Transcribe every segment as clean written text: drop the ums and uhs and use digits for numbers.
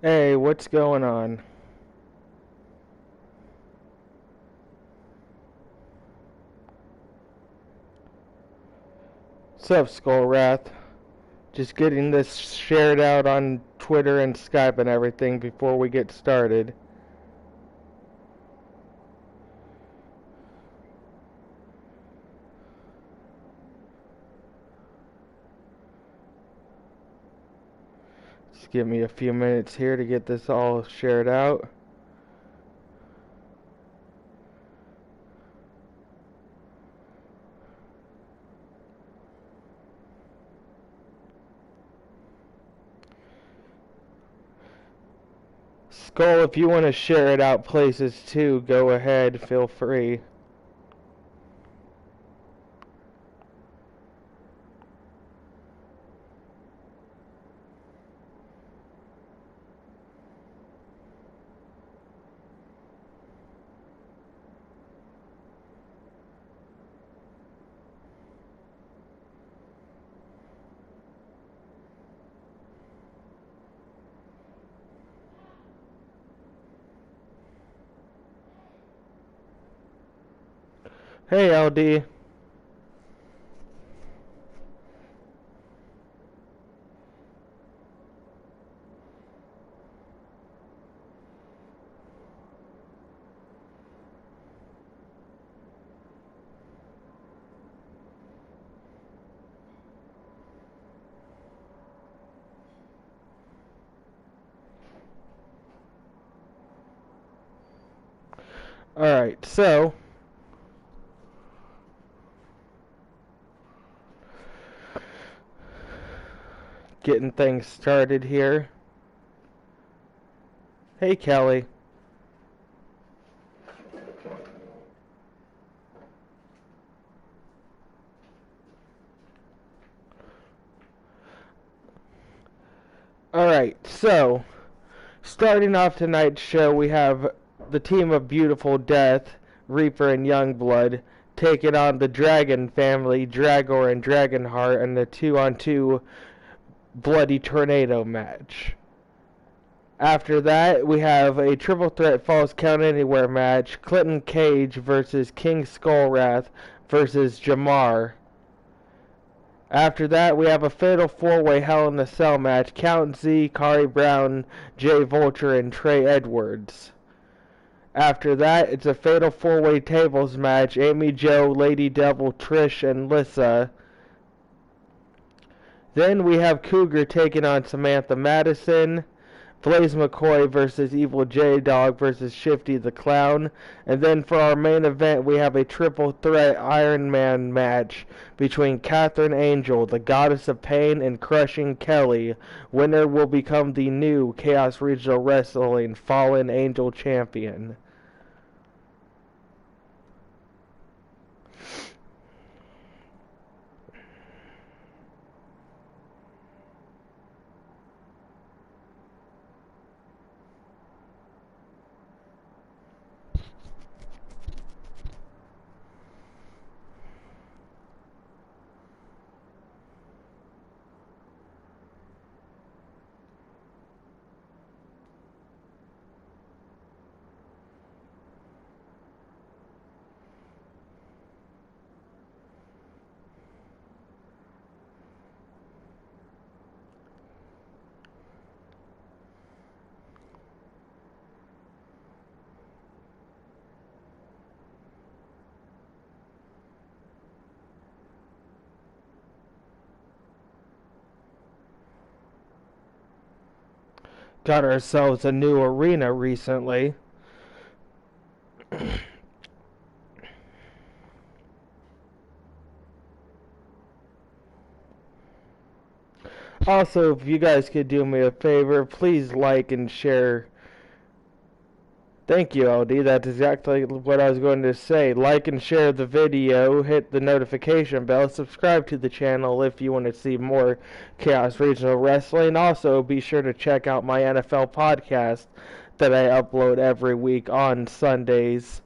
Hey, what's going on? Sup, Skullwrath? Just getting this shared out on Twitter and Skype and everything before we get started. Just give me a few minutes here to get this all shared out. Skull, if you want to share it out places too, go ahead, feel free. Hey, LD. Alright, so getting things started here. Hey, Kelly. Alright, so starting off tonight's show, we have the team of Beautiful Death, Reaper and Youngblood, taking on the Dragon family, Dragor and Dragonheart, in the 2-on-2 Bloody Tornado match. After that, we have a triple threat Falls Count Anywhere match, Clinton Cage versus King Skullwrath versus Jamar. After that, we have a fatal four-way Hell in a Cell match, Count Z, Kari Brown, Jay Vulture, and Trey Edwards. After that, it's a fatal four-way tables match, Amy Jo, Lady Devil, Trish, and Lissa. Then we have Cougar taking on Samantha Madison, Blaze McCoy versus Evil J-Dog versus Shifty the Clown. And then for our main event, we have a triple threat Iron Man match between Catherine Angel, the Goddess of Pain, and Crushing Kelly. Winner will become the new Chaos Regional Wrestling Fallen Angel Champion. Got ourselves a new arena recently. Also, if you guys could do me a favor, please like and share. Thank you, LD. That's exactly what I was going to say. Like and share the video, hit the notification bell, subscribe to the channel if you want to see more Chaos Regional Wrestling. Also, be sure to check out my NFL podcast that I upload every week on Sundays.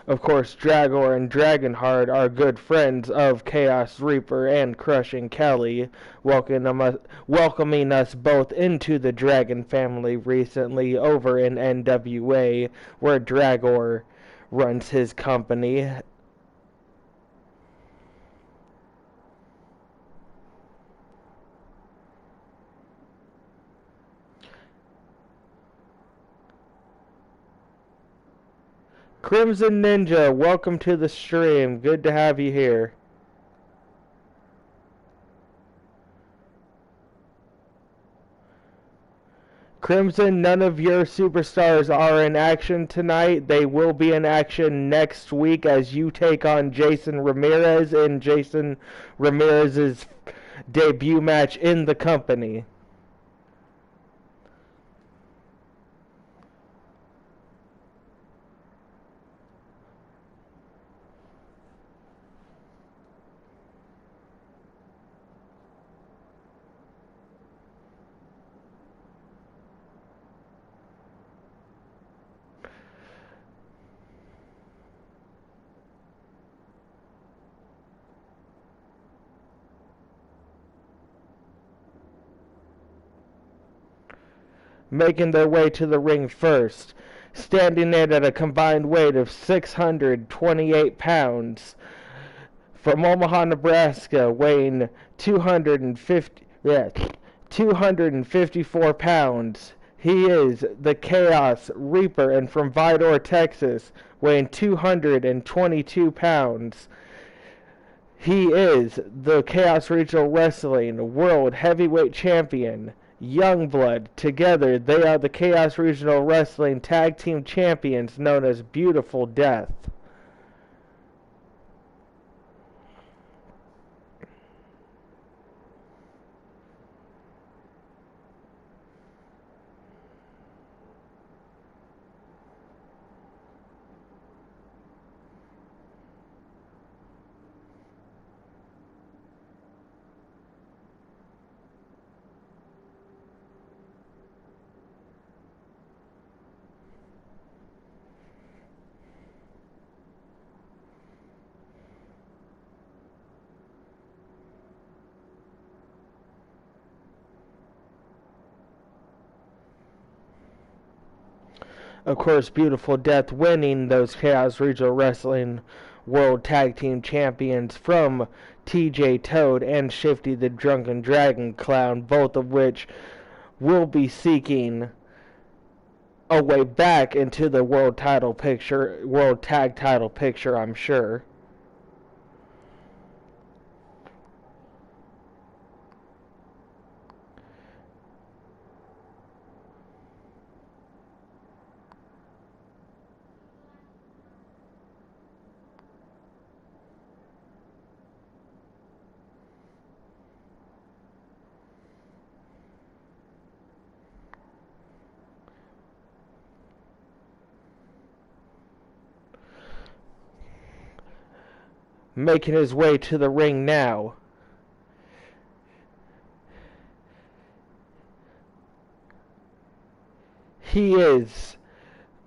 Of course, Dragor and Dragonheart are good friends of Chaos Reaper and Crushing Kelly, welcoming us both into the Dragon family recently over in NWA, where Dragor runs his company. Crimson Ninja, welcome to the stream. Good to have you here. Crimson, none of your superstars are in action tonight. They will be in action next week as you take on Jason Ramirez in Jason Ramirez's debut match in the company. Making their way to the ring first, standing in at a combined weight of 628 pounds, from Omaha, Nebraska, weighing 254 pounds. He is the Chaos Reaper, and from Vidor, Texas, weighing 222 pounds. He is the Chaos Regional Wrestling World Heavyweight Champion. Youngblood. Together, they are the Chaos Regional Wrestling Tag Team Champions known as Beautiful Death. Of course, Beautiful Death winning those Chaos Regional Wrestling World Tag Team Champions from TJ Toad and Shifty the Drunken Dragon Clown, both of which will be seeking a way back into the world tag title picture, I'm sure. Making his way to the ring now. He is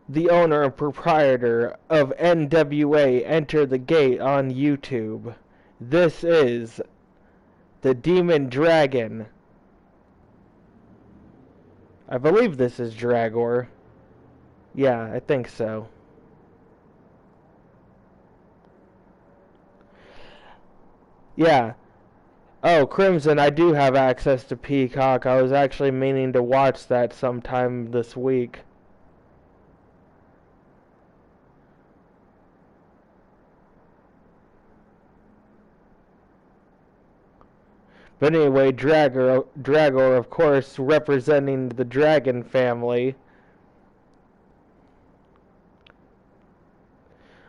the owner and proprietor of NWA Enter the Gate on YouTube. This is the Demon Dragon. I believe this is Dragor. Yeah, I think so. Yeah. Oh, Crimson, I do have access to Peacock. I was actually meaning to watch that sometime this week. But anyway, Dragor, of course, representing the Dragon family.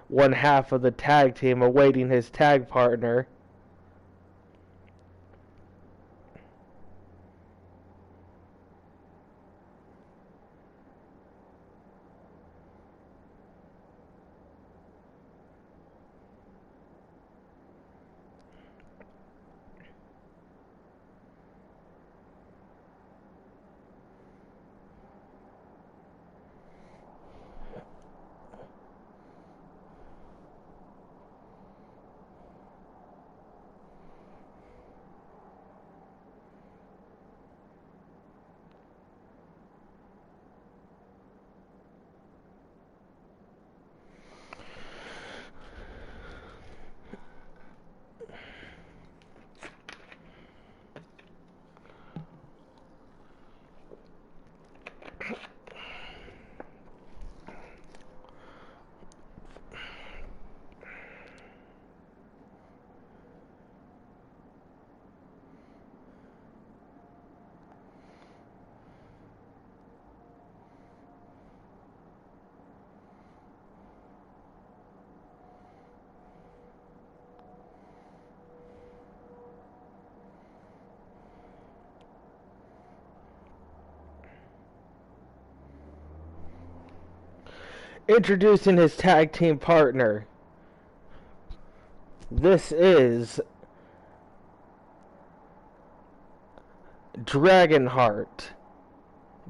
One half of the tag team awaiting his tag partner. Introducing his tag team partner. This is Dragonheart.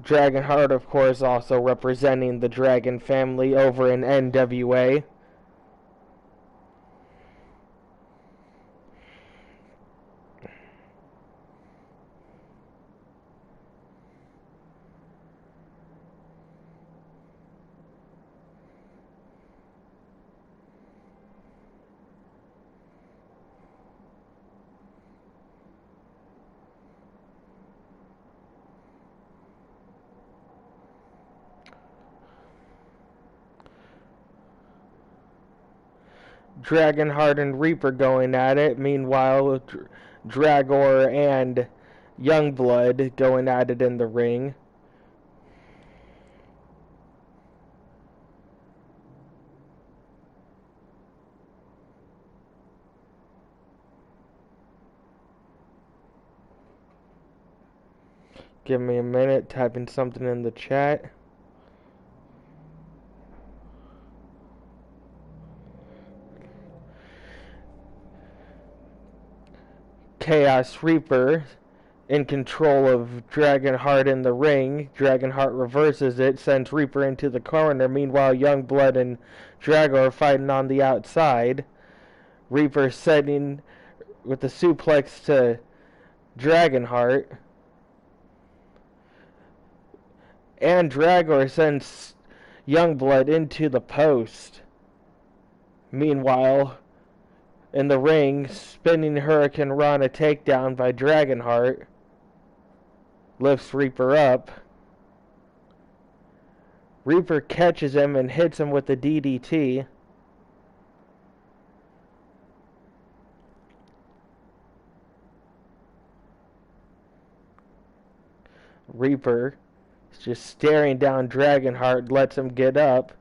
Dragonheart, of course, also representing the Dragon family over in NWA. Dragonheart and Reaper going at it. Meanwhile, Dragor and Youngblood going at it in the ring. Give me a minute, typing something in the chat. Chaos Reaper in control of Dragonheart in the ring. Dragonheart reverses it, sends Reaper into the corner. Meanwhile, Youngblood and Drago are fighting on the outside. Reaper setting with the suplex to Dragonheart. And Dragor sends Youngblood into the post. Meanwhile, in the ring, spinning Hurricane Rana takedown by Dragonheart. Lifts Reaper up. Reaper catches him and hits him with the DDT. Reaper is just staring down Dragonheart, lets him get up.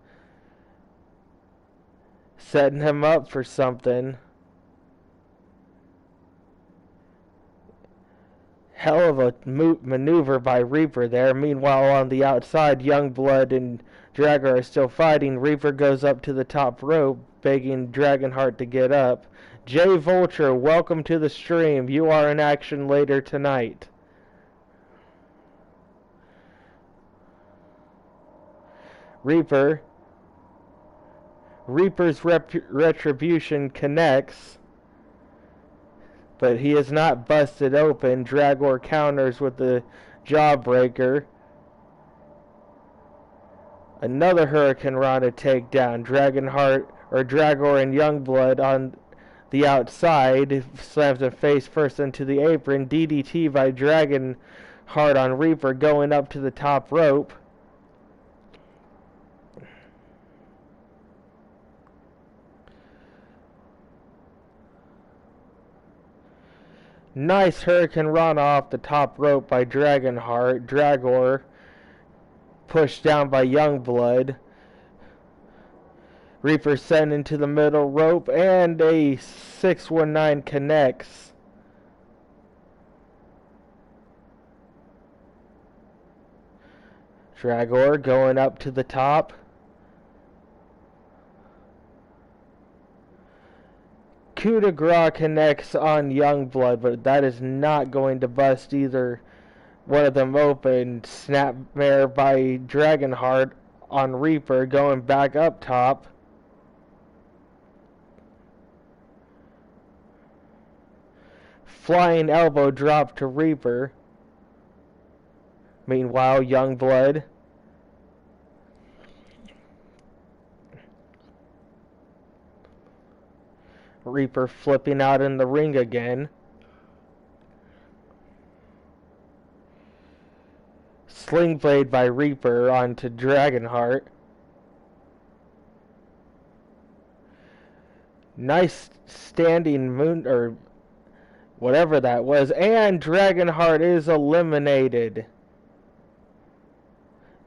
Setting him up for something. Hell of a maneuver by Reaper there. Meanwhile, on the outside, Youngblood and Dragor are still fighting. Reaper goes up to the top rope, begging Dragonheart to get up. Jay Vulture, welcome to the stream. You are in action later tonight. Reaper's retribution connects, but he is not busted open. Dragor counters with the jawbreaker. Another Hurricane Rana takedown. Dragor and Youngblood on the outside. Slams him face first into the apron. DDT by Dragonheart on Reaper, going up to the top rope. Nice Hurricane Rana off the top rope by Dragonheart. Dragor pushed down by Youngblood. Reaper sent into the middle rope, and a 619 connects. Dragor going up to the top. Coup de grace connects on Youngblood, but that is not going to bust either one of them open. Snapmare by Dragonheart on Reaper, going back up top. Flying elbow drop to Reaper. Meanwhile, Youngblood Reaper flipping out in the ring again. Sling blade by Reaper onto Dragonheart. Nice standing moon, or whatever that was, and Dragonheart is eliminated.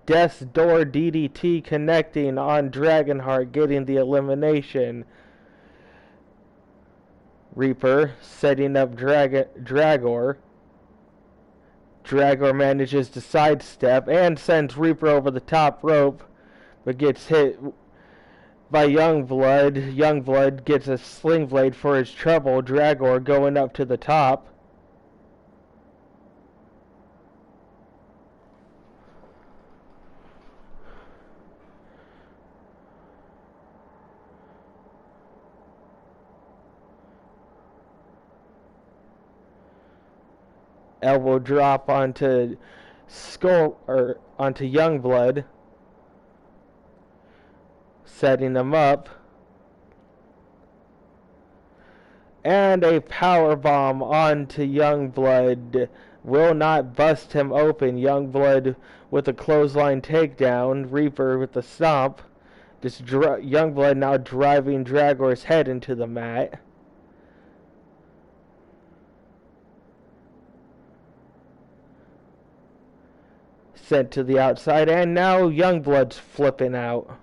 Death's Door DDT connecting on Dragonheart, getting the elimination. Reaper setting up Dragor. Dragor manages to sidestep and sends Reaper over the top rope. but gets hit by Youngblood. Youngblood gets a sling blade for his trouble. Dragor going up to the top. Elbow drop onto onto Youngblood, setting him up. And a power bomb onto Youngblood will not bust him open. Youngblood with a clothesline takedown. Reaper with the stomp. Just Youngblood now driving Dragor's head into the mat. Sent to the outside, and now Youngblood's flipping out.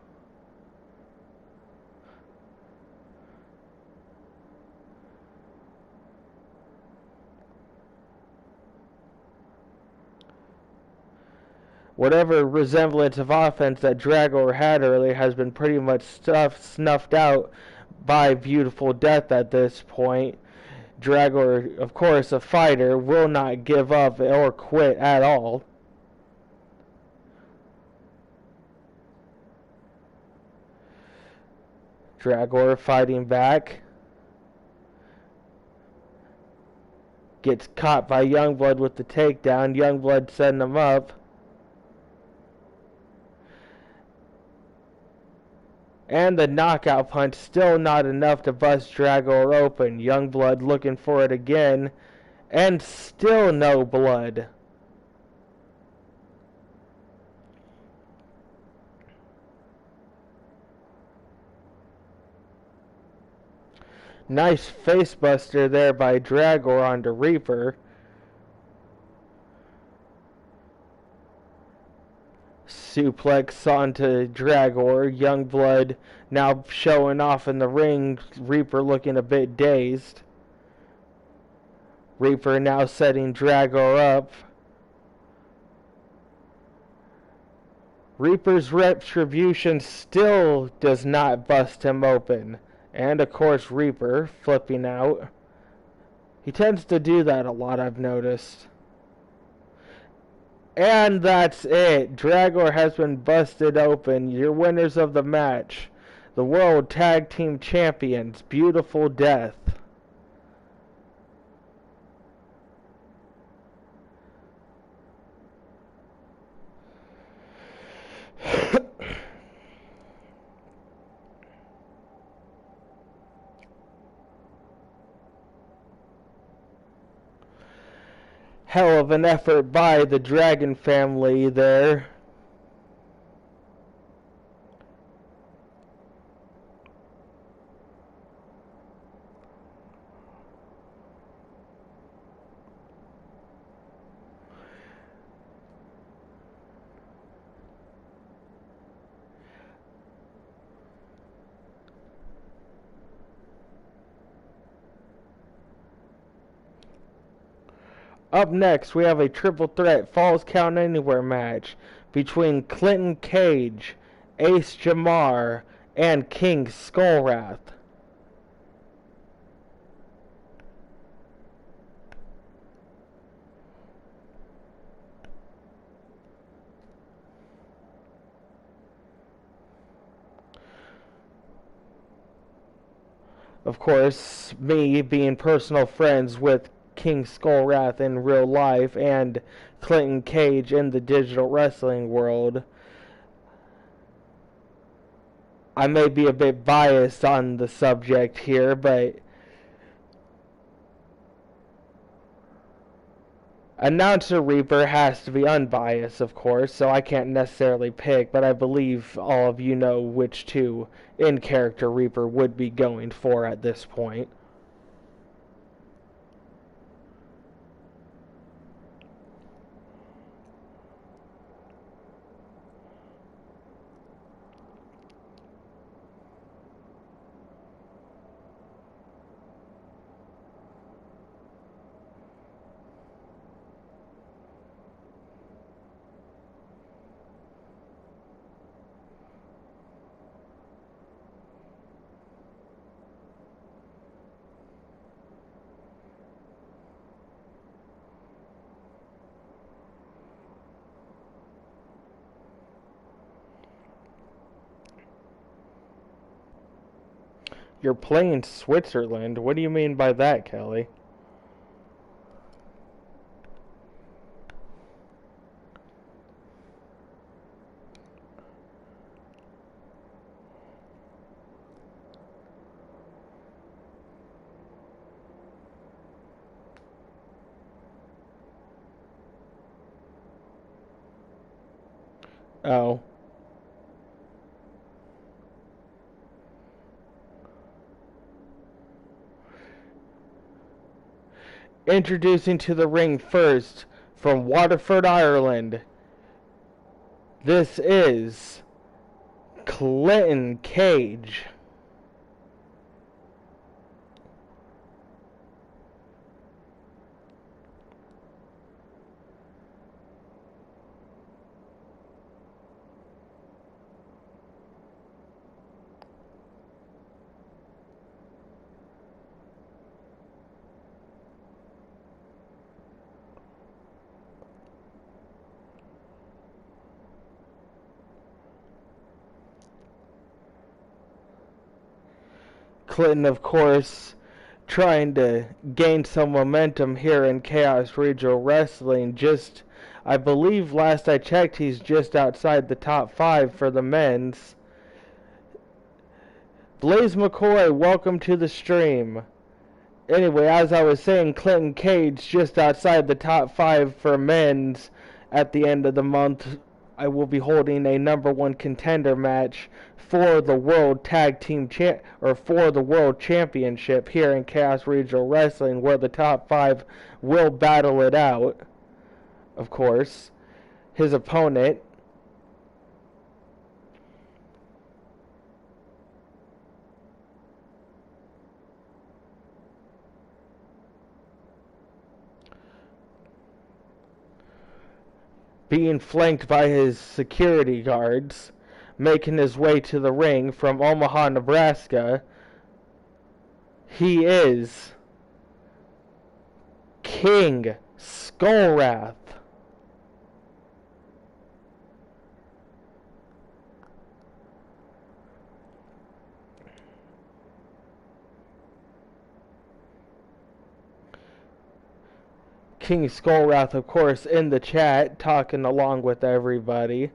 Whatever resemblance of offense that Dragor had earlier has been pretty much snuffed out by Beautiful Death at this point. Dragor, of course, a fighter, will not give up or quit at all. Dragor fighting back. Gets caught by Youngblood with the takedown. Youngblood setting him up. And the knockout punch, still not enough to bust Dragor open. Youngblood looking for it again. And still no blood. Nice facebuster there by Dragor onto Reaper. Suplex onto Dragor. Youngblood now showing off in the ring. Reaper looking a bit dazed. Reaper now setting Dragor up. Reaper's retribution still does not bust him open. And of course Reaper flipping out. He tends to do that a lot, I've noticed. And that's it. Dragor has been busted open. Your winners of the match, the World Tag Team Champions, Beautiful Death. Hell of an effort by the Dragon family there. Up next, we have a triple threat Falls Count Anywhere match between Clinton Cage, Ace Jamar, and King Skullwrath. Of course, me being personal friends with King Skullwrath in real life and Clinton Cage in the digital wrestling world, I may be a bit biased on the subject here, but Announcer Reaper has to be unbiased, of course, so I can't necessarily pick, but I believe all of you know which two in-character Reaper would be going for at this point. You're playing Switzerland? What do you mean by that, Kelly? Oh. Introducing to the ring first, from Waterford, Ireland, this is Clinton Cage. Clinton, of course, trying to gain some momentum here in Chaos Regional Wrestling. Just, I believe last I checked, he's just outside the top 5 for the men's. Blaze McCoy, welcome to the stream. Anyway, as I was saying, Clinton Cage just outside the top 5 for men's. At the end of the month, I will be holding a #1 contender match for the World Tag Team for the World Championship here in Chaos Regional Wrestling, where the top 5 will battle it out. Of course, his opponent, being flanked by his security guards, making his way to the ring from Omaha, Nebraska. He is King Skullwrath. King Skullwrath, of course, in the chat, talking along with everybody.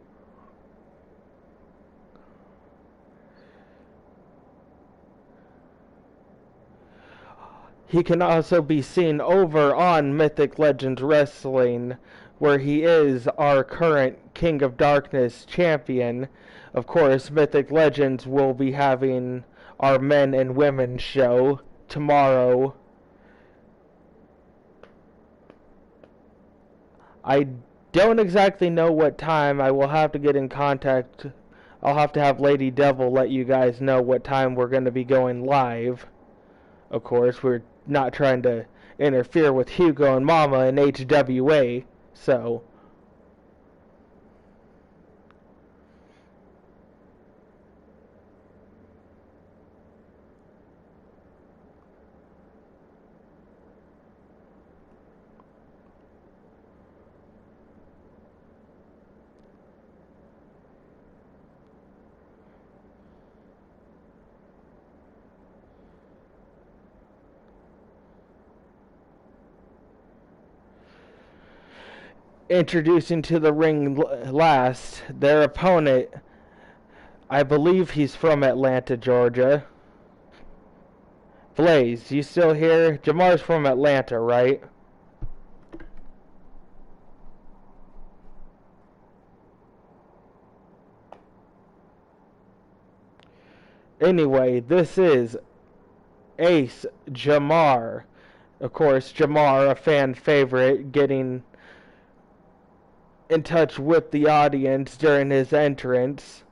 He can also be seen over on Mythic Legends Wrestling, where he is our current King of Darkness champion. Of course, Mythic Legends will be having our men and women show tomorrow. I don't exactly know what time. I will have to get in contact. I'll have to have Lady Devil let you guys know what time we're going to be going live. Of course, we're not trying to interfere with Hugo and Mama and HWA, so... Introducing to the ring last, their opponent, I believe he's from Atlanta, Georgia. Blaze, you still here? Jamar's from Atlanta, right? Anyway, this is Ace Jamar. Of course, Jamar, a fan favorite, getting in touch with the audience during his entrance.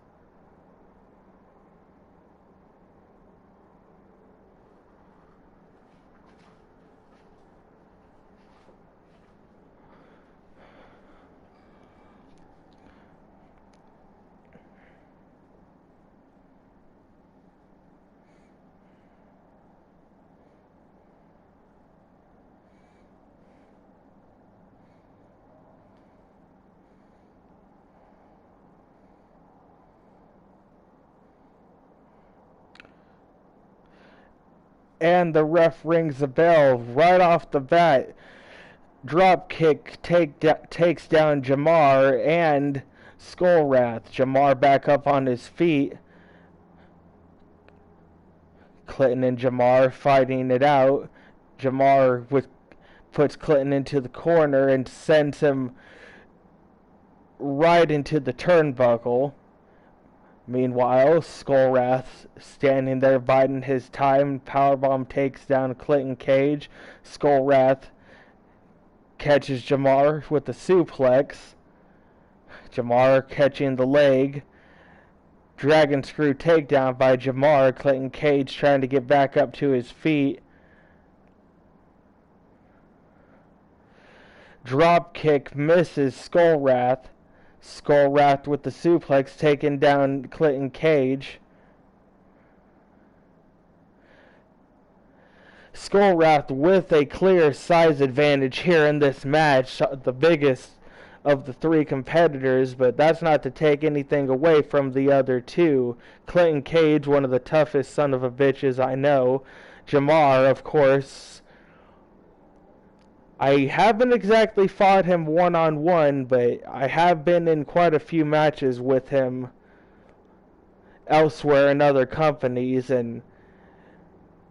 And the ref rings the bell right off the bat. Drop kick takes down Jamar and Skullwrath. Jamar back up on his feet. Clinton and Jamar fighting it out. Jamar puts Clinton into the corner and sends him right into the turnbuckle. Meanwhile, Skullwrath standing there biding his time. Powerbomb takes down Clinton Cage. Skullwrath catches Jamar with the suplex. Jamar catching the leg. Dragon Screw takedown by Jamar. Clinton Cage trying to get back up to his feet. Drop kick misses Skullwrath. Skullwrath with the suplex taking down Clinton Cage. Skullwrath with a clear size advantage here in this match, the biggest of the three competitors, but that's not to take anything away from the other two. Clinton Cage, one of the toughest son of a bitches I know. Jamar, of course. I haven't exactly fought him one-on-one, but I have been in quite a few matches with him elsewhere in other companies, and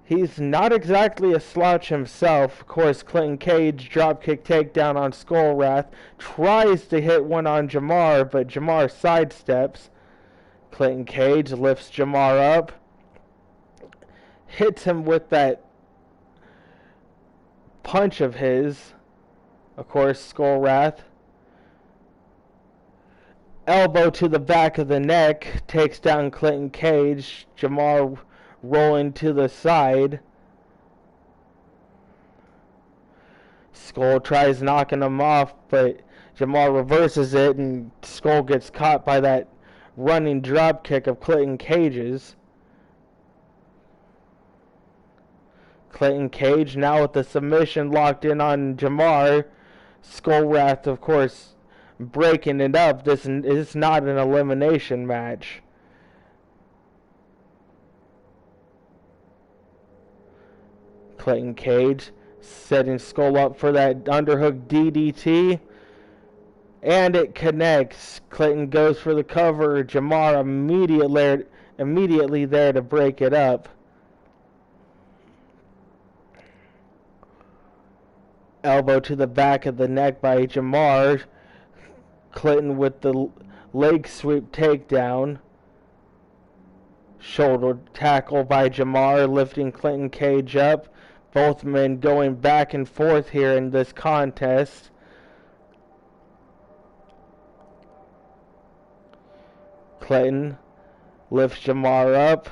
he's not exactly a slouch himself. Of course, Clinton Cage, dropkick takedown on Skullwrath, tries to hit one on Jamar, but Jamar sidesteps. Clinton Cage lifts Jamar up, hits him with that punch of his. Of course, Skullwrath. Elbow to the back of the neck, takes down Clinton Cage. Jamar rolling to the side. Skull tries knocking him off, but Jamar reverses it, and Skull gets caught by that running drop kick of Clinton Cage's. Clinton Cage now with the submission locked in on Jamar. Skullwrath, of course, breaking it up. This is not an elimination match. Clinton Cage setting Skull up for that underhook DDT. And it connects. Clinton goes for the cover. Jamar immediately there to break it up. Elbow to the back of the neck by Jamar. Clinton with the leg sweep takedown. Shoulder tackle by Jamar, lifting Clinton Cage up. Both men going back and forth here in this contest. Clinton lifts Jamar up.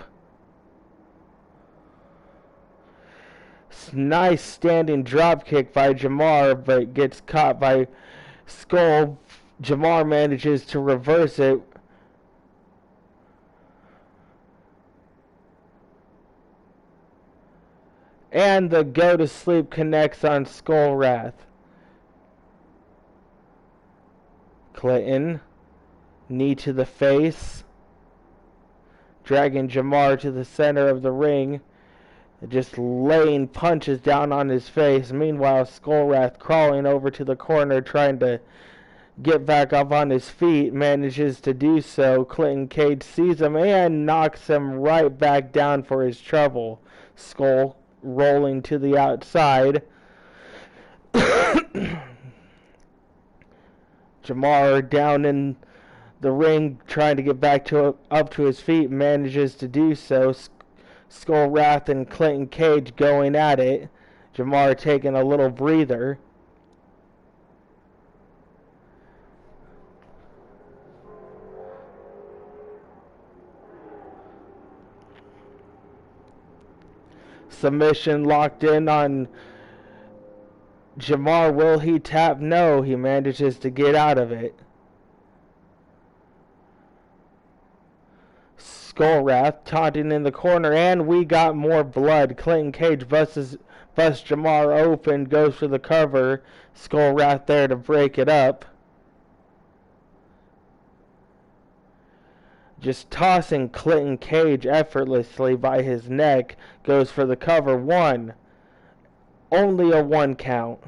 Nice standing drop kick by Jamar, but gets caught by Skull. Jamar manages to reverse it. And the go to sleep connects on Skullwrath. Clinton, knee to the face, dragging Jamar to the center of the ring, just laying punches down on his face. Meanwhile, Skullwrath crawling over to the corner, trying to get back up on his feet, manages to do so. Clinton Cage sees him and knocks him right back down for his trouble. Skull rolling to the outside. Jamar down in the ring, trying to get back up to his feet, manages to do so. Skullwrath and Clinton Cage going at it. Jamar taking a little breather. Submission locked in on Jamar. Will he tap? No, he manages to get out of it. Skullwrath taunting in the corner, and we got more blood. Clinton Cage busts Jamar open, goes for the cover. Skullwrath there to break it up. just tossing Clinton Cage effortlessly by his neck, goes for the cover. One. Only a 1 count.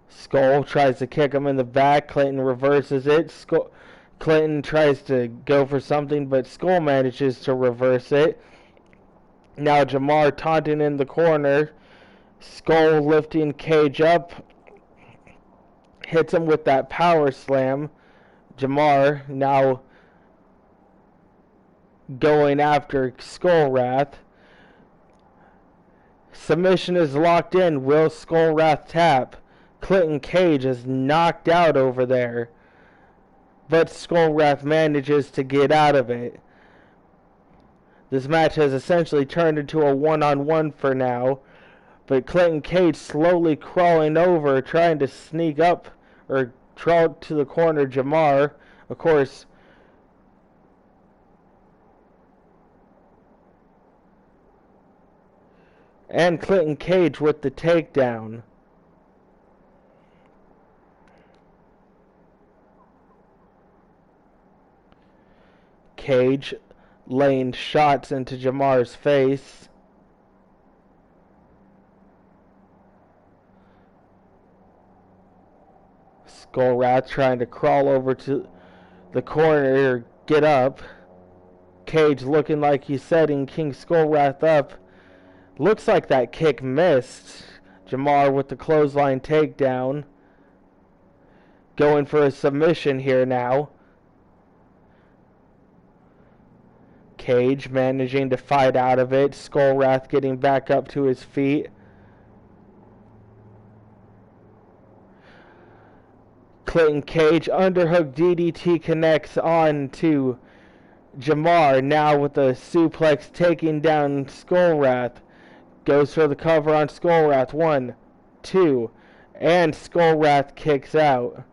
Skull tries to kick him in the back. Clinton reverses it. Clinton tries to go for something, but Skull manages to reverse it. Now Jamar taunting in the corner. Skull lifting Cage up. Hits him with that power slam. Jamar now going after Skull Wrath. Submission is locked in. Will Skull Wrath tap? Clinton Cage is knocked out over there, but Skull Wrath manages to get out of it. This match has essentially turned into a one-on-one for now, but Clinton Cage slowly crawling over, trying to sneak up or crawl to the corner. Jamar, of course, and Clinton Cage with the takedown. Cage laying shots into Jamar's face. Skull Wrath trying to crawl over to the corner or get up. Cage looking like he's setting King Skull Wrath up. Looks like that kick missed. Jamar with the clothesline takedown. Going for a submission here now. Cage managing to fight out of it. Skull Wrath getting back up to his feet. Clinton Cage underhook DDT connects on to Jamar. Now with a suplex taking down Skull Wrath. Goes for the cover on Skull Wrath. 1, 2, and Skull Wrath kicks out.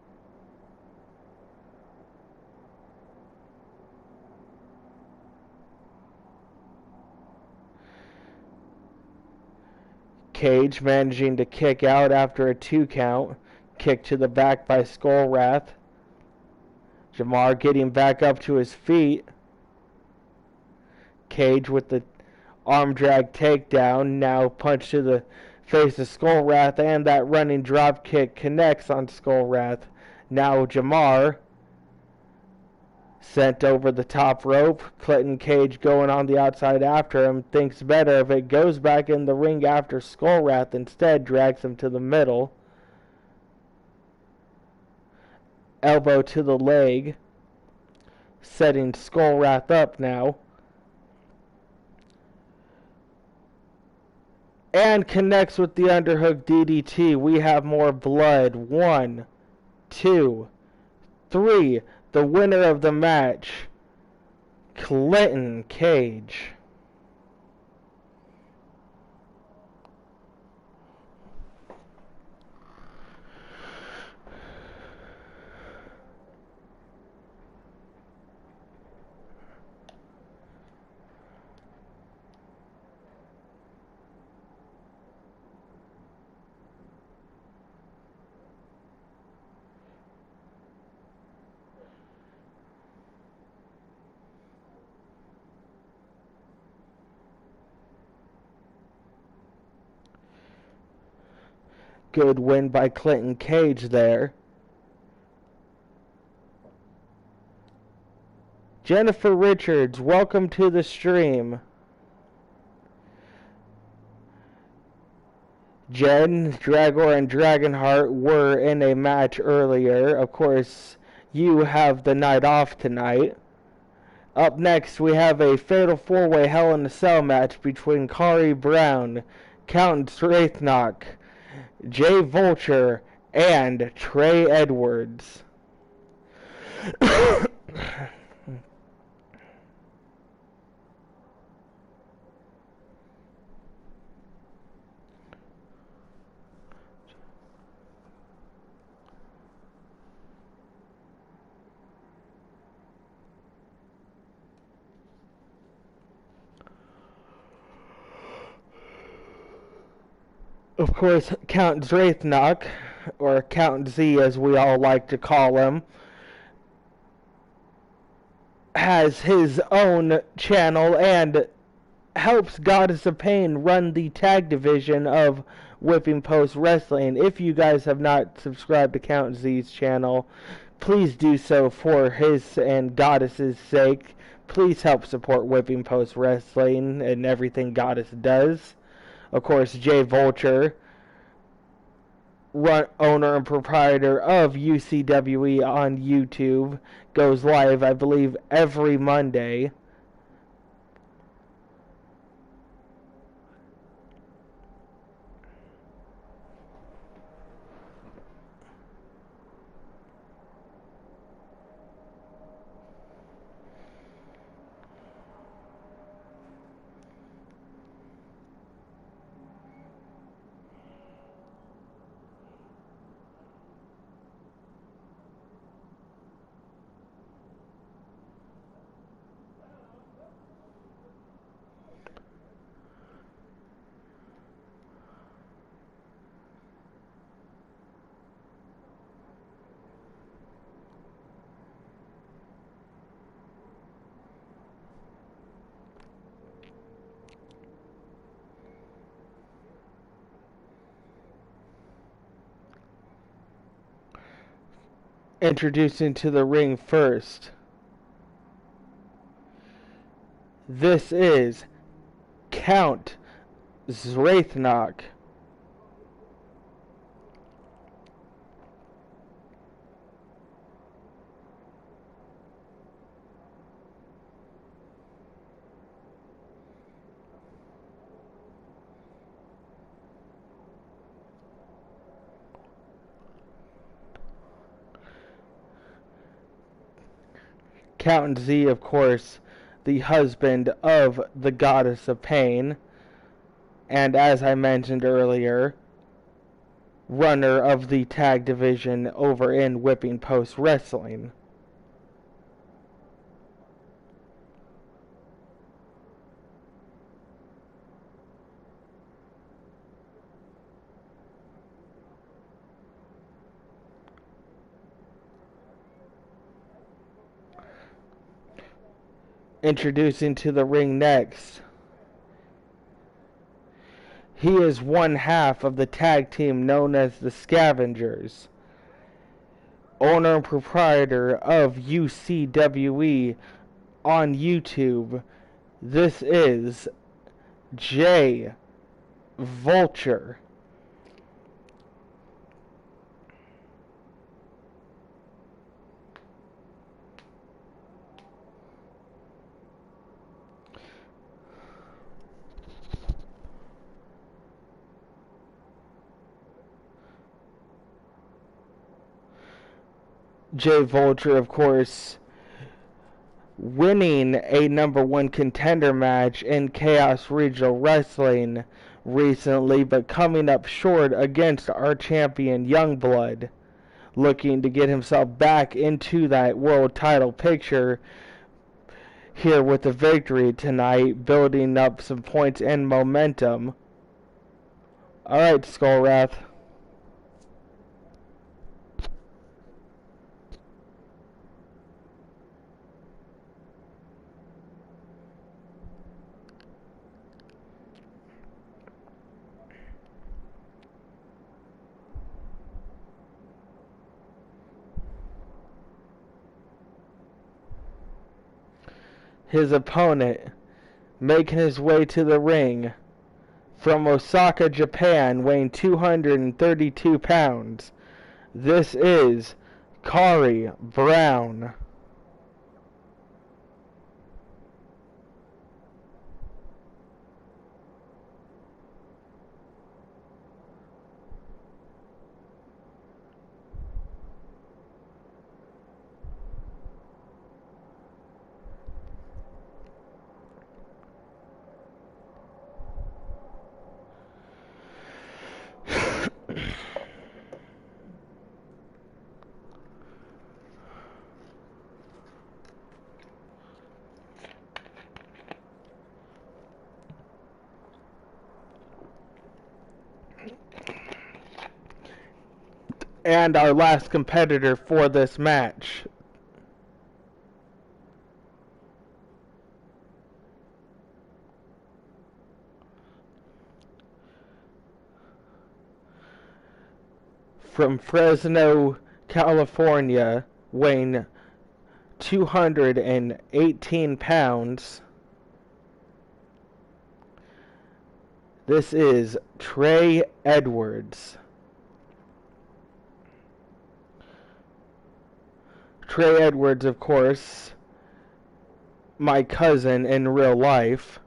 Cage managing to kick out after a 2 count. Kick to the back by Skull Wrath. Jamar getting back up to his feet. Cage with the arm drag takedown. Now punch to the face of Skull Wrath, and that running drop kick connects on Skull Wrath. Now Jamar sent over the top rope. Clinton Cage going on the outside after him. Thinks better of it. Goes back in the ring after Skull Wrath. Instead drags him to the middle. Elbow to the leg. Setting Skull Wrath up now. And connects with the underhook DDT. We have more blood. 1, 2, 3. The winner of the match, Clinton Cage. Good win by Clinton Cage there. Jennifer Richards, welcome to the stream. Jen, Dragor, and Dragonheart were in a match earlier. Of course, you have the night off tonight. Up next, we have a Fatal 4-Way Hell in a Cell match between Kari Brown, Countess Wraithnock, Jay Vulture, and Trey Edwards. Of course, Count Wraithnock, or Count Z as we all like to call him, has his own channel and helps Goddess of Pain run the tag division of Whipping Post Wrestling. If you guys have not subscribed to Count Z's channel, please do so for his and Goddess's sake. Please help support Whipping Post Wrestling and everything Goddess does. Of course, Jay Vulture, owner and proprietor of UCWE on YouTube, goes live, I believe, every Monday. Introducing to the ring first, this is Count Zraithnok. Count Z, of course, the husband of the Goddess of Pain, and as I mentioned earlier, runner of the tag division over in Whipping Post Wrestling. Introducing to the ring next, he is one half of the tag team known as the Scavengers, owner and proprietor of UCWE on YouTube. This is Jay Vulture. Jay Vulture, of course, winning a #1 contender match in Chaos Regional Wrestling recently, but coming up short against our champion Youngblood, looking to get himself back into that world title picture here with the victory tonight, building up some points and momentum. Alright, Skullwrath. His opponent, making his way to the ring from Osaka, Japan, weighing 232 pounds. This is Kari Brown. And our last competitor for this match, from Fresno, California, weighing 218 pounds. This is Trey Edwards. Trey Edwards, of course, my cousin in real life.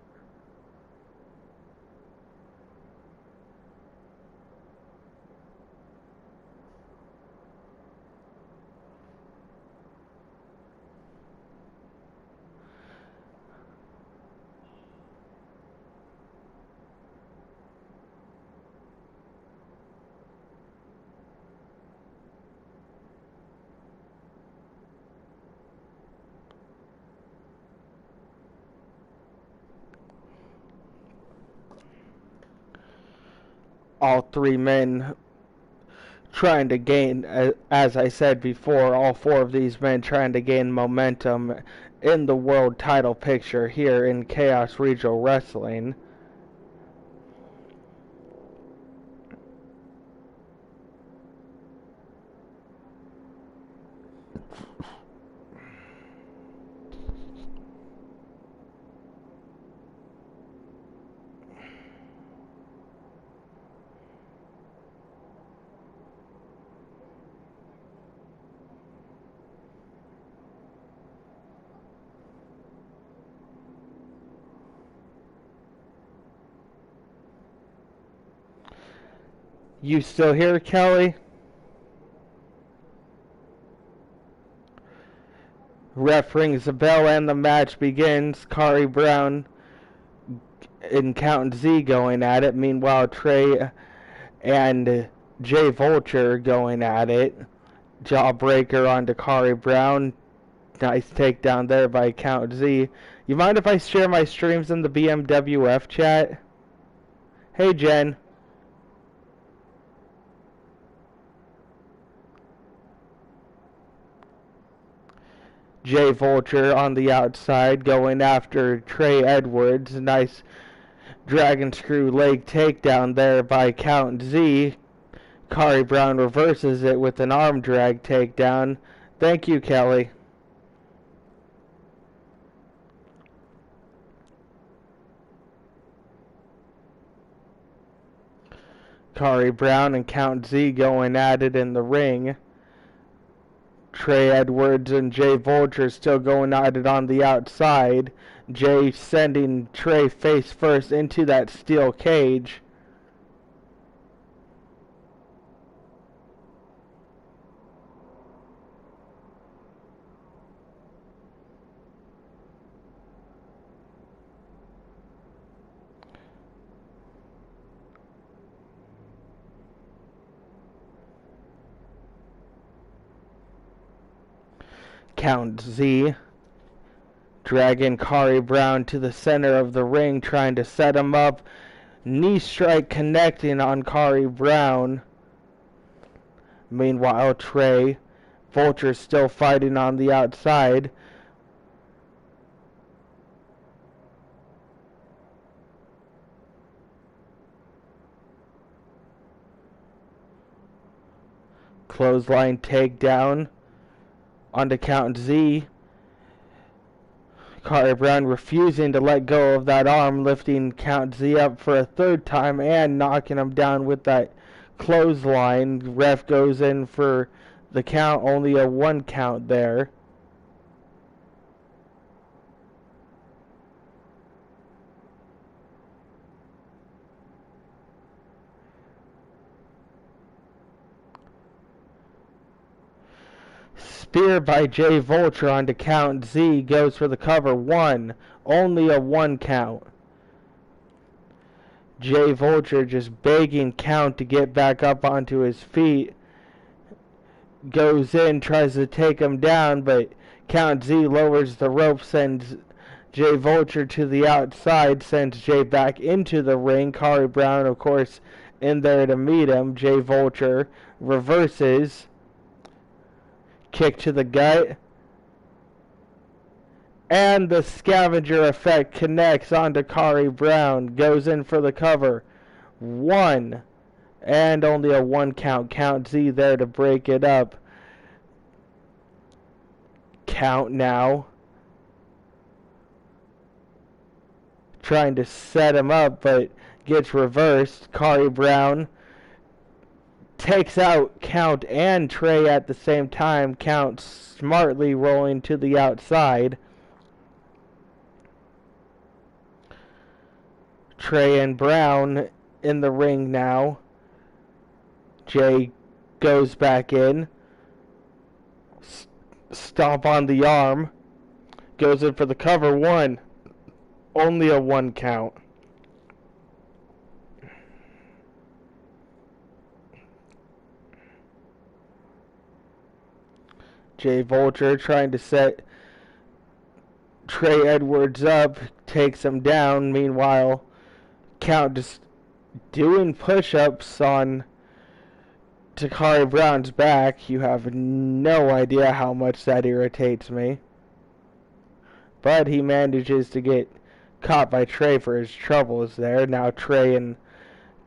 All three men trying to gain, as I said before, all four of these men trying to gain momentum in the world title picture here in Chaos Regional Wrestling. You still here, Kelly? Ref rings the bell and the match begins. Kari Brown and Count Z going at it. Meanwhile, Trey and Jay Vulture going at it. Jawbreaker onto Kari Brown. Nice takedown there by Count Z. You mind if I share my streams in the BMWF chat? Hey, Jen. Jay Vulture on the outside going after Trey Edwards. Nice dragon screw leg takedown there by Count Z. Kari Brown reverses it with an arm drag takedown. Thank you, Kelly. Kari Brown and Count Z going at it in the ring. Trey Edwards and Jay Vulture still going at it on the outside. Jay sending Trey face first into that steel cage. Count Z dragging Kari Brown to the center of the ring, trying to set him up. Knee strike connecting on Kari Brown. Meanwhile, Trey Vulture still fighting on the outside. Clothesline takedown onto Count Z. Kari Brown refusing to let go of that arm, lifting Count Z up for a third time and knocking him down with that clothesline. Ref goes in for the count, only a 1 count there. Spear by Jay Vulture onto Count Z, goes for the cover. 1, only a 1 count. Jay Vulture just begging Count to get back up onto his feet. Goes in, tries to take him down, but Count Z lowers the rope, sends Jay Vulture to the outside, sends Jay back into the ring. Kari Brown, of course, in there to meet him. Jay Vulture reverses. Kick to the gut. And the scavenger effect connects onto Kari Brown. Goes in for the cover. 1. And only a 1 count. Count Z there to break it up. Count now. Trying to set him up, but gets reversed. Kari Brown takes out Count and Trey at the same time. Count smartly rolling to the outside. Trey and Brown in the ring now. Jay goes back in. Stomp on the arm. Goes in for the cover. 1. Only a 1 count. Jay Vulture trying to set Trey Edwards up. Takes him down. Meanwhile, Count just doing push-ups on Takari Brown's back. You have no idea how much that irritates me. But he manages to get caught by Trey for his troubles there. Now Trey and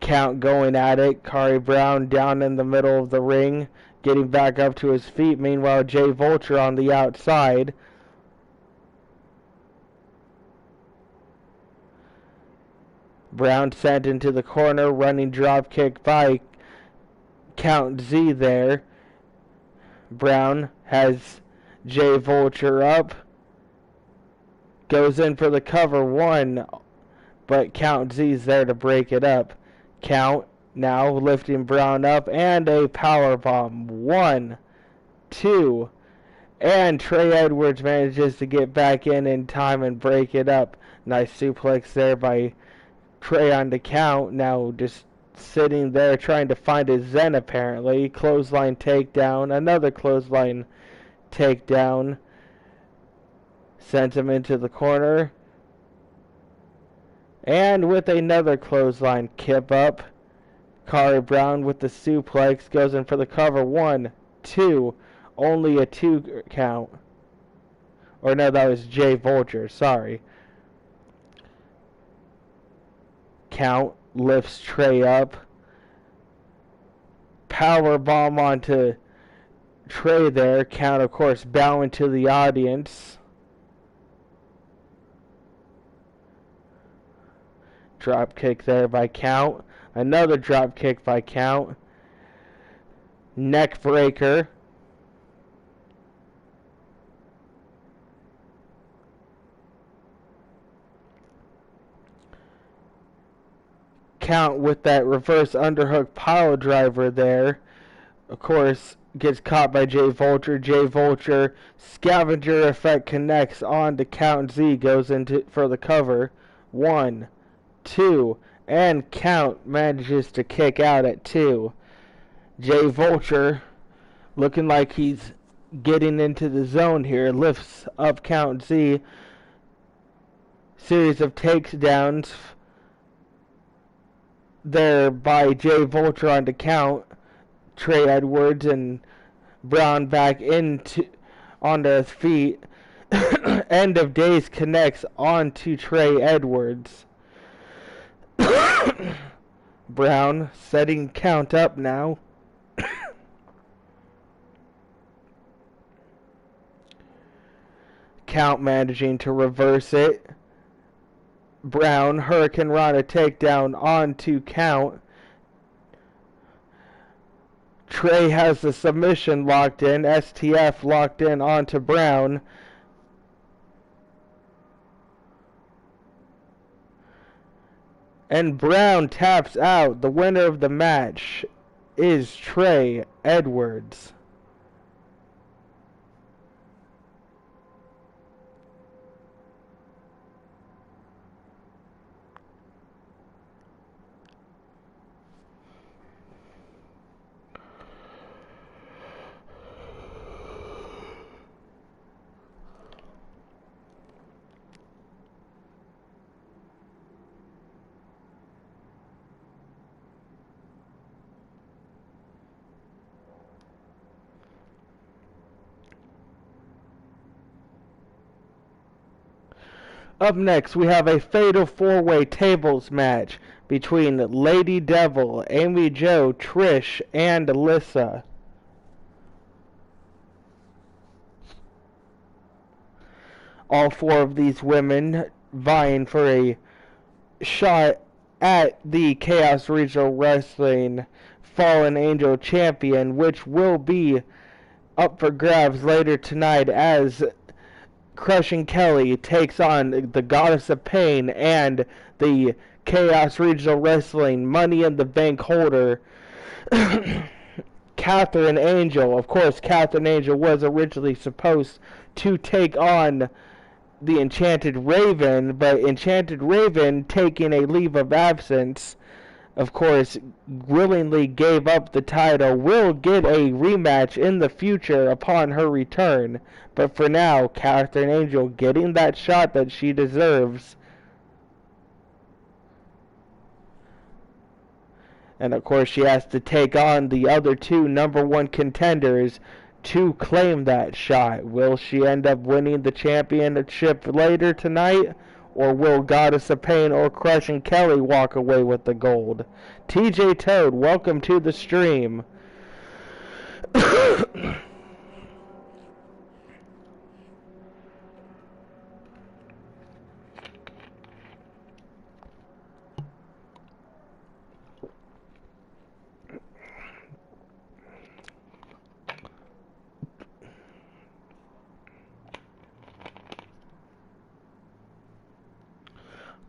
Count going at it. Kari Brown down in the middle of the ring, getting back up to his feet. Meanwhile, Jay Vulture on the outside. Brown sent into the corner, running drop kick by Count Z there. Brown has Jay Vulture up. Goes in for the cover. 1. But Count Z's there to break it up. Count now lifting Brown up. And a power bomb. 1, 2. And Trey Edwards manages to get back in time and break it up. Nice suplex there by Trey on the Count. Now just sitting there trying to find his zen apparently. Clothesline takedown. Another clothesline takedown. Sends him into the corner. And with another clothesline kip up. Kari Brown with the suplex goes in for the cover. 1, 2. Only a 2 count. Or no, that was Jay Vulture. Sorry. Count lifts Trey up. Power bomb onto Trey there. Count, of course, bowing to the audience. Drop kick there by Count. Another drop kick by Count. Neck breaker. Count with that reverse underhook pile driver there. Of course, gets caught by Jay Vulture. Jay Vulture scavenger effect connects on to Count Z. Goes into for the cover. 1, 2. And Count manages to kick out at 2. Jay Vulture looking like he's getting into the zone here. Lifts up Count Z. Series of takedowns there by Jay Vulture on the Count. Trey Edwards and Brown back into on their feet. End of days connects onto Trey Edwards. Brown setting Count up now. Count managing to reverse it. Brown, Hurricane Rana takedown onto Count. Trey has the submission locked in. STF locked in onto Brown. And Brown taps out. The winner of the match is Trey Edwards. Up next, we have a fatal four-way tables match between Lady Devil, Amy Jo, Trish, and Alyssa. All four of these women vying for a shot at the Chaos Regional Wrestling Fallen Angel Champion, which will be up for grabs later tonight as Crushing Kelly takes on the Goddess of Pain and the Chaos Regional Wrestling Money in the Bank holder, Catherine Angel. Of course, Catherine Angel was originally supposed to take on the Enchanted Raven, but Enchanted Raven, taking a leave of absence, of course, willingly gave up the title, will get a rematch in the future upon her return. But for now, Catherine Angel getting that shot that she deserves. And of course, she has to take on the other two #1 contenders to claim that shot. Will she end up winning the championship later tonight? Or will Goddess of Pain or Crushing Kelly walk away with the gold? TJ Toad, welcome to the stream.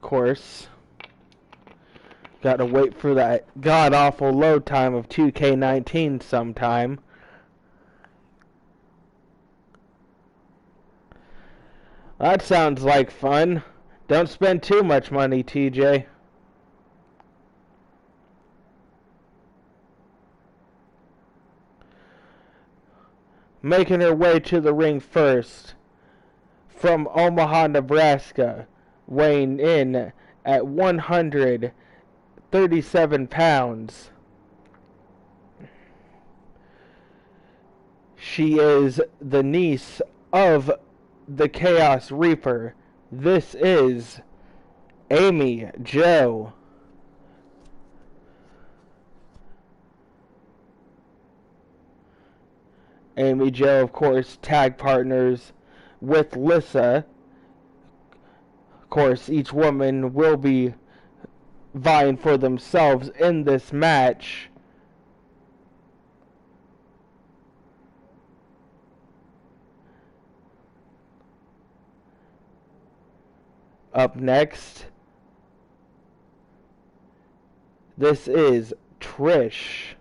Course, gotta wait for that god-awful load time of 2K19 sometime. That sounds like fun. Don't spend too much money, TJ. Making her way to the ring first, from Omaha, Nebraska, weighing in at 137 pounds. She is the niece of the Chaos Reaper. This is Amy Jo. Amy Jo, of course, tag partners with Lissa. Of course, each woman will be vying for themselves in this match. Up next, this is Trish.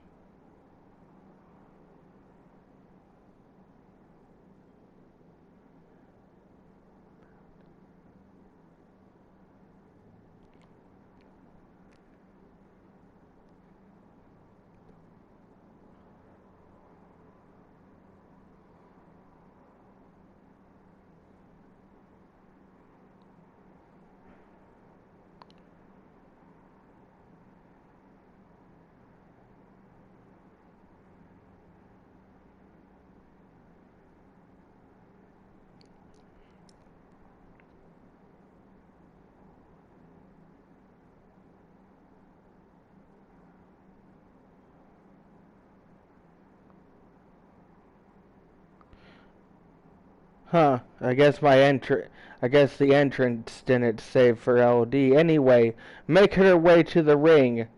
Huh, I guess the entrance didn't save for LD. Anyway, make her way to the ring.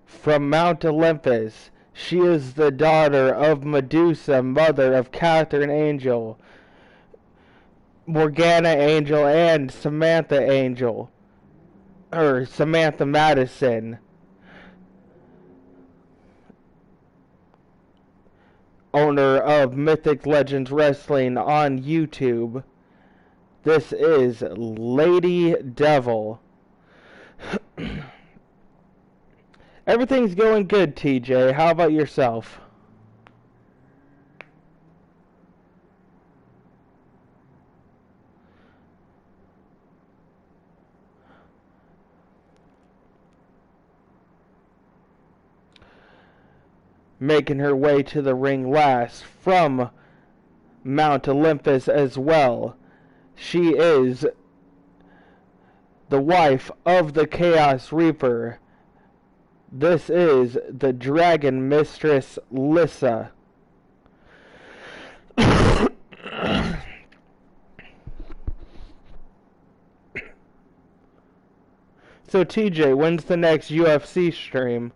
From Mount Olympus, she is the daughter of Medusa, mother of Catherine Angel, Morgana Angel, and Samantha Angel. Or Samantha Madison. Owner of Mythic Legends Wrestling on YouTube. This is Lady Devil. Everything's going good, TJ. How about yourself? Making her way to the ring last from Mount Olympus as well. She is the wife of the Chaos Reaper. This is the Dragon Mistress Lissa. So TJ, when's the next UFC stream?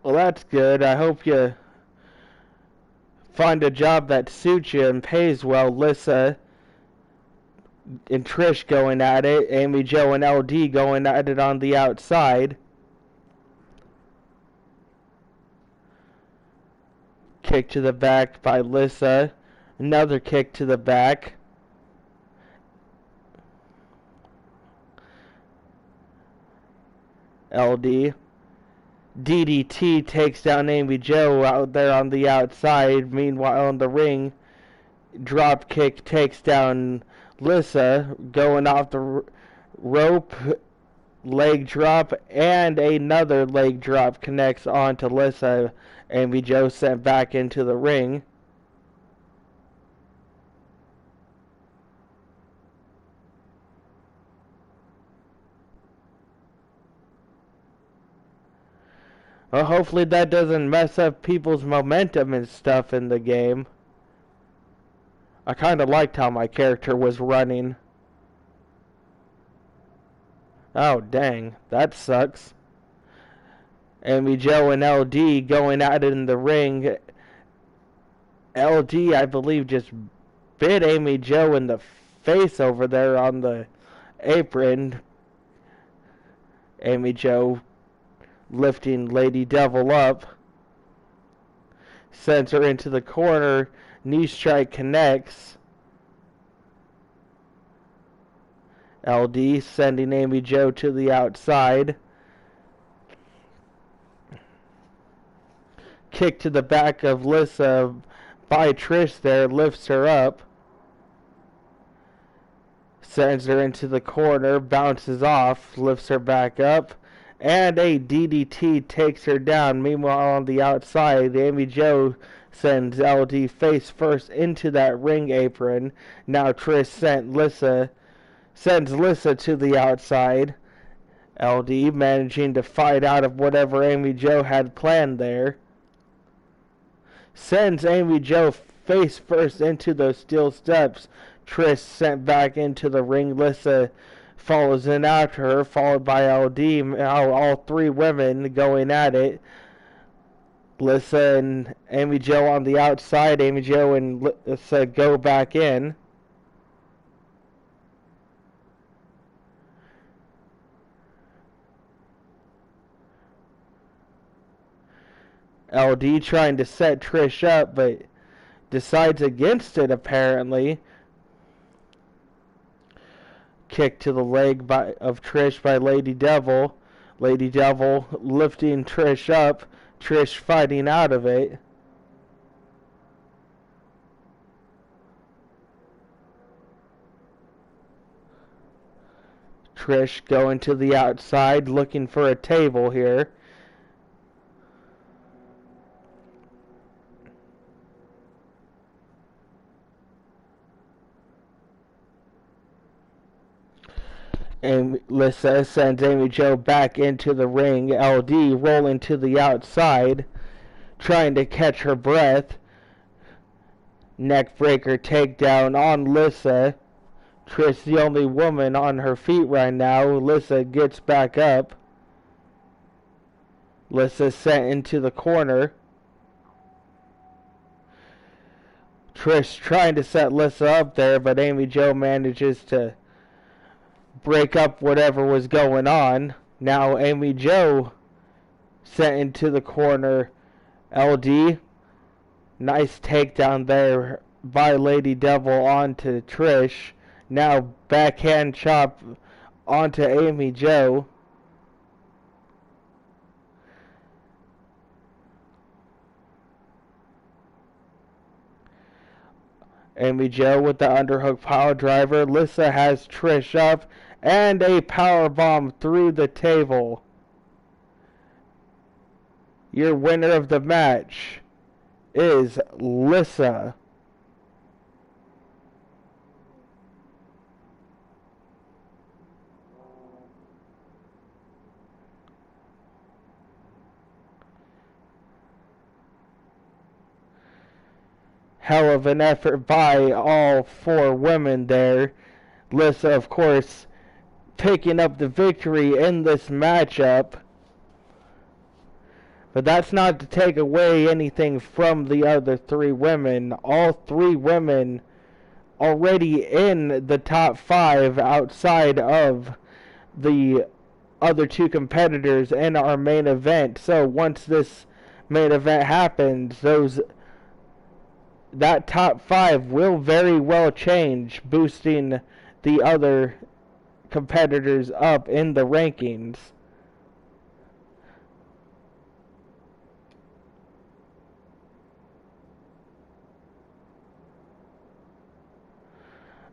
Well, that's good. I hope you find a job that suits you and pays well. Lissa and Trish going at it. Amy Jo and LD going at it on the outside. Kick to the back by Lissa. Another kick to the back. LD. DDT takes down Amy Jo out there on the outside. Meanwhile, on the ring, drop kick takes down Lissa, going off the rope. Leg drop and another leg drop connects onto Lissa. Amy Jo sent back into the ring. Well, hopefully that doesn't mess up people's momentum and stuff in the game. I kind of liked how my character was running. Oh, dang. That sucks. Amy Jo and LD going at it in the ring. LD, I believe, just bit Amy Jo in the face over there on the apron. Amy Jo lifting Lady Devil up. Sends her into the corner. Knee strike connects. LD sending Amy Jo to the outside. Kick to the back of Lissa by Trish there. Lifts her up. Sends her into the corner. Bounces off. Lifts her back up. And a DDT takes her down. Meanwhile, on the outside, Amy Jo sends LD face first into that ring apron. Now Trish sends Lissa to the outside. LD managing to fight out of whatever Amy Jo had planned there. Sends Amy Jo face first into those steel steps. Trish sent back into the ring. Lissa follows in after her, followed by LD. Now all three women going at it. Lissa and Amy Jo on the outside. Amy Jo and Lissa go back in. LD trying to set Trish up, but decides against it apparently. Kick to the leg of Trish by Lady Devil. Lady Devil lifting Trish up. Trish fighting out of it. Trish going to the outside looking for a table here. And Lissa sends Amy Jo back into the ring. LD rolling to the outside, trying to catch her breath. Neckbreaker takedown on Lissa. Trish the only woman on her feet right now. Lissa gets back up. Lissa sent into the corner. Trish trying to set Lissa up there, but Amy Jo manages to break up whatever was going on. Now Amy Jo sent into the corner. LD, nice takedown there by Lady Devil onto Trish. Now backhand chop onto Amy Jo. Amy Jo with the underhook power driver. Lissa has Trish up and a power bomb through the table. Your winner of the match is Lissa. Hell of an effort by all 4 women there. Lissa, of course, picking up the victory in this matchup. But that's not to take away anything from the other 3 women. All 3 women already in the top 5 outside of the other 2 competitors in our main event. So once this main event happens, that top 5 will very well change, boosting the other competitors up in the rankings.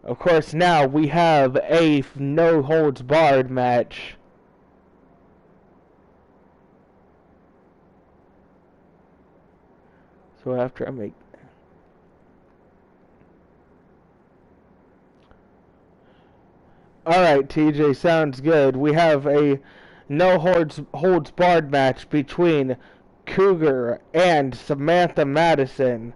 Of course, now we have a no-holds-barred match. So after I make... Alright, TJ, sounds good. We have a no-holds-barred match between Cougar and Samantha Madison.